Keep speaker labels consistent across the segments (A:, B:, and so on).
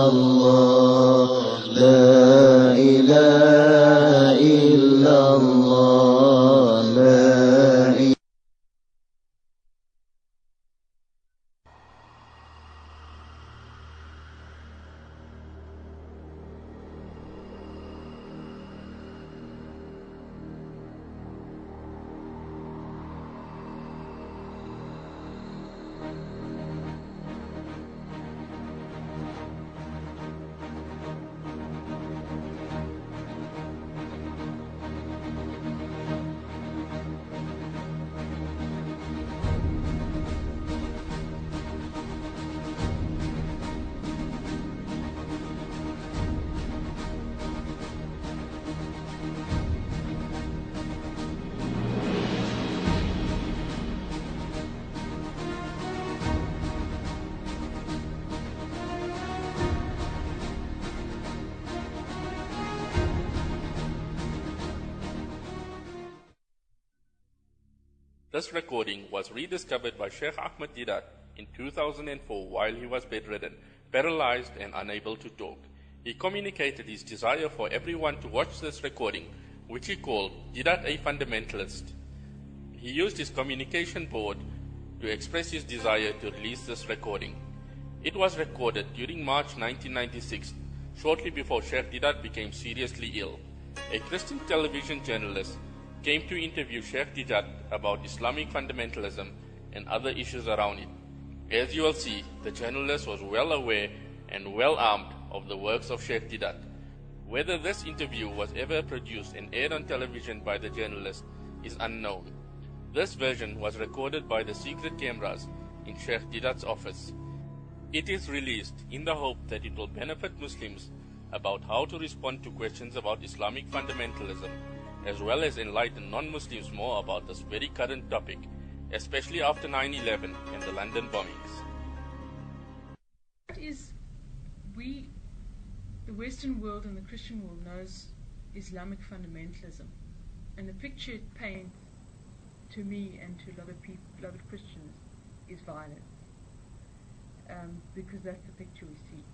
A: الله لا إله إلا الله لا إله.
B: This recording was rediscovered by Sheikh Ahmed Deedat in 2004 while he was bedridden, paralyzed and unable to talk. He communicated his desire for everyone to watch this recording, which he called Deedat a Fundamentalist. He used his communication board to express his desire to release this recording. It was recorded during March 1996, shortly before Sheikh Deedat became seriously ill. A Christian television journalist came to interview Sheikh Deedat about Islamic fundamentalism and other issues around it. As you will see, the journalist was well aware and well armed of the works of Sheikh Deedat. Whether this interview was ever produced and aired on television by the journalist is unknown. This version was recorded by the secret cameras in Sheikh Deedat's office. It is released in the hope that it will benefit Muslims about how to respond to questions about Islamic fundamentalism, as well as enlighten non-Muslims more about this very current topic, especially after 9/11 and the London bombings.
C: What is the Western world and the Christian world knows Islamic fundamentalism, and the picture it paints to me and to a lot of people, a lot of Christians, is violence, because that's the picture we see.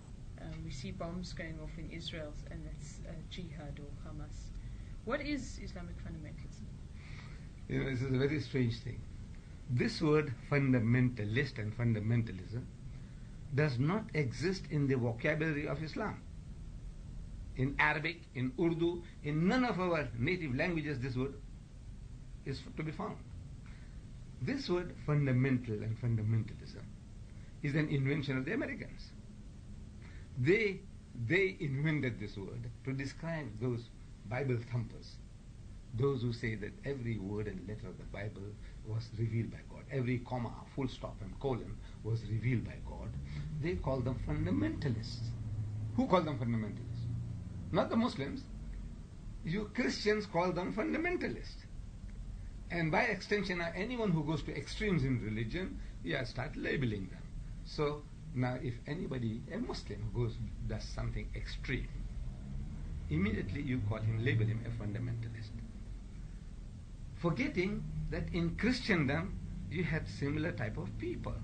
C: We see bombs going off in Israel, and that's jihad or Hamas. What is Islamic fundamentalism?
D: You know, this is a very strange thing. This word fundamentalist and fundamentalism does not exist in the vocabulary of Islam. In Arabic, in Urdu, in none of our native languages this word is to be found. This word fundamental and fundamentalism is an invention of the Americans. They invented this word to describe those Bible thumpers, those who say that every word and letter of the Bible was revealed by God, every comma, full stop and colon was revealed by God. They call them fundamentalists. Who call them fundamentalists? Not the Muslims. You Christians call them fundamentalists. And by extension, anyone who goes to extremes in religion, start labeling them. So now if anybody, a Muslim who does something extreme, immediately you label him a fundamentalist. Forgetting that in Christendom you had similar type of people.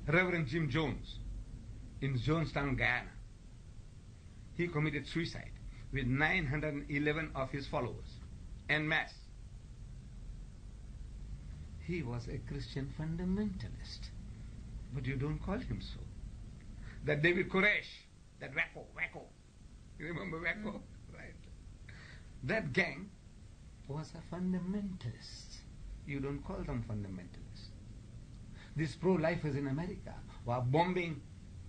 D: Reverend Jim Jones in Jonestown, Guyana. He committed suicide with 911 of his followers en masse. He was a Christian fundamentalist, but you don't call him so. That David Koresh, that Wacko, you remember Wacko? Right. That gang was a fundamentalist. You don't call them fundamentalists. These pro-lifers in America were bombing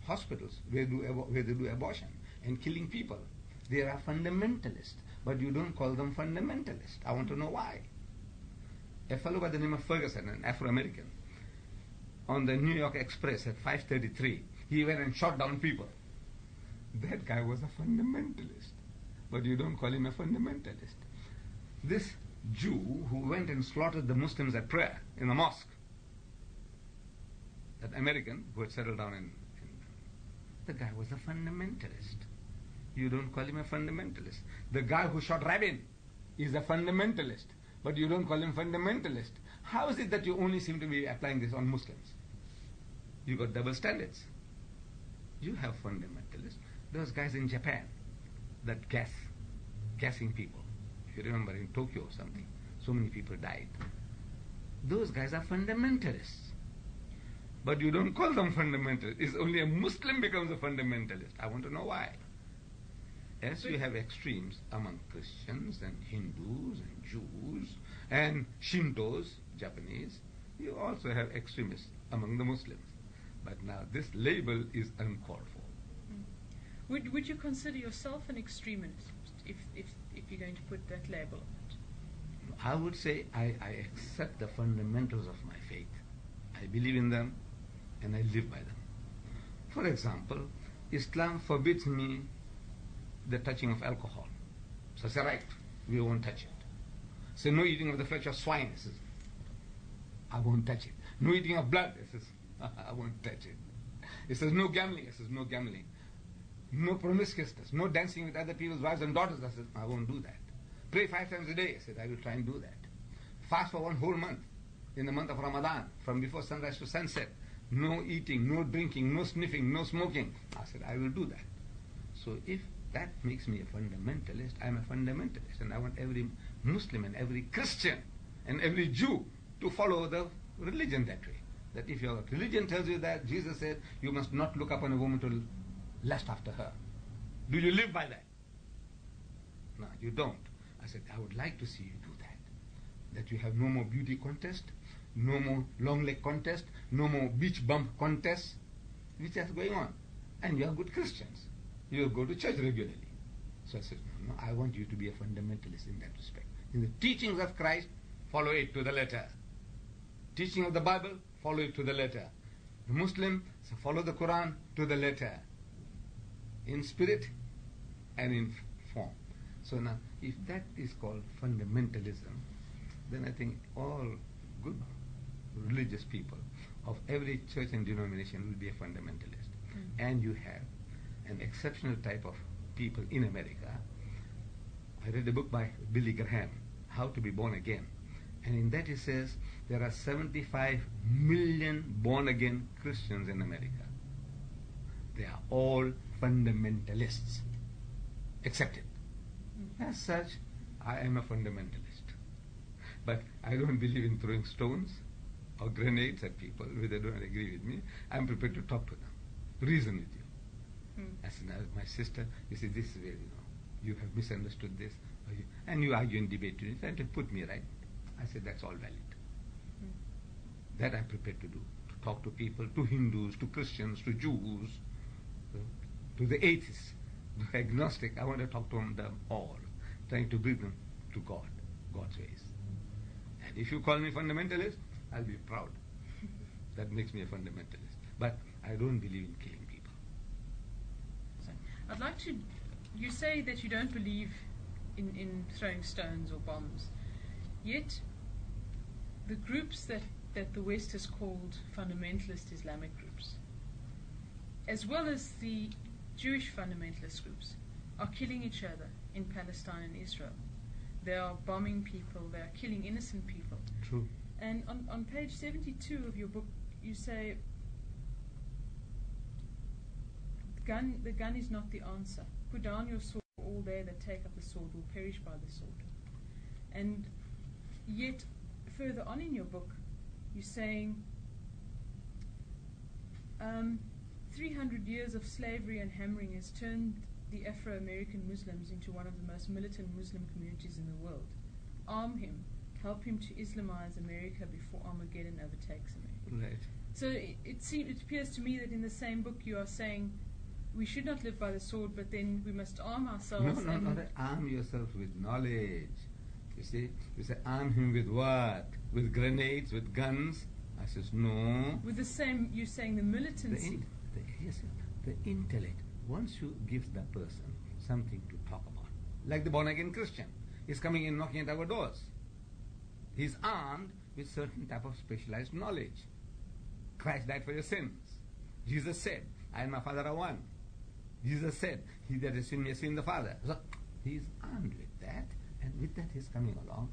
D: hospitals where they do abortion and killing people. They are fundamentalists, but you don't call them fundamentalists. I want to know why. A fellow by the name of Ferguson, an Afro-American, on the New York Express at 5:33, he went and shot down people. That guy was a fundamentalist, but you don't call him a fundamentalist. This Jew who went and slaughtered the Muslims at prayer in the mosque, that American who had settled down in the guy was a fundamentalist. You don't call him a fundamentalist. The guy who shot Rabin is a fundamentalist, but you don't call him fundamentalist. How is it that you only seem to be applying this on Muslims? You got double standards. You have fundamentalists, those guys in Japan that gassing people. If you remember in Tokyo or something, so many people died. Those guys are fundamentalists. But you don't call them fundamentalists. It's only a Muslim becomes a fundamentalist. I want to know why. As you have extremes among Christians and Hindus and Jews and Shintos, Japanese, you also have extremists among the Muslims. But now this label is uncalled for.
C: Would you consider yourself an extremist if you're going to put that label on it?
D: I would say I accept the fundamentals of my faith. I believe in them and I live by them. For example, Islam forbids me the touching of alcohol. So I say, right, we won't touch it. So no eating of the flesh of swine. I says, I won't touch it. No eating of blood. I says, I won't touch it. It says no gambling. I says, no gambling. No promiscuousness. No dancing with other people's wives and daughters. I said, I won't do that. Pray 5 times a day. I said, I will try and do that. Fast for 1 whole month. In the month of Ramadan, from before sunrise to sunset. No eating, no drinking, no sniffing, no smoking. I said, I will do that. So if that makes me a fundamentalist, I'm a fundamentalist. And I want every Muslim and every Christian and every Jew to follow the religion that way. That if your religion tells you that, Jesus said, you must not look upon a woman to lust after her. Do you live by that? No, you don't. I said, I would like to see you do that. That you have no more beauty contest, no more long leg contest, no more beach bump contests, which is going on. And you are good Christians. You go to church regularly. So I said, no, I want you to be a fundamentalist in that respect. In the teachings of Christ, follow it to the letter. Teaching of the Bible, follow it to the letter. The Muslim, so follow the Quran to the letter. In spirit and in form. So now, if that is called fundamentalism, then I think all good religious people of every church and denomination will be a fundamentalist. And you have an exceptional type of people in America. I read a book by Billy Graham, How to be Born Again. And in that he says there are 75 million born-again Christians in America. They are all fundamentalists. Accepted. As such, I am a fundamentalist. But I don't believe in throwing stones or grenades at people if they don't agree with me. I'm prepared to talk to them, reason with you. As my sister, you see, this is where, you have misunderstood this, and you argue and debate, you try to put me right. I said, that's all valid. That I'm prepared to do, to talk to people, to Hindus, to Christians, to Jews, to the atheists, the agnostic. I want to talk to them all, trying to bring them to God, God's ways. And if you call me fundamentalist, I'll be proud. That makes me a fundamentalist. But I don't believe in killing people.
C: So, I'd like to, you say that you don't believe in throwing stones or bombs, yet the groups that the West has called fundamentalist Islamic groups, as well as the Jewish fundamentalist groups, are killing each other in Palestine and Israel. They are bombing people, they are killing innocent people.
D: True.
C: And on page 72 of your book, you say, the gun is not the answer. Put down your sword, all they that take up the sword will perish by the sword. And yet, further on in your book, you're saying 300 years of slavery and hammering has turned the Afro-American Muslims into one of the most militant Muslim communities in the world. Arm him, help him to Islamize America before Armageddon overtakes America.
D: Right.
C: So it appears to me that in the same book you are saying we should not live by the sword, but then we must arm ourselves.
D: No, not arm yourself with knowledge. You see, you say arm him with what? With grenades, with guns? I says no.
C: With the same, you're saying the militancy.
D: The intellect. Once you give that person something to talk about, like the born-again Christian, is coming in knocking at our doors. He's armed with certain type of specialized knowledge. Christ died for your sins. Jesus said, I and my Father are one. Jesus said, he that has seen me has seen the Father. So he's armed with that, and with that he's coming along.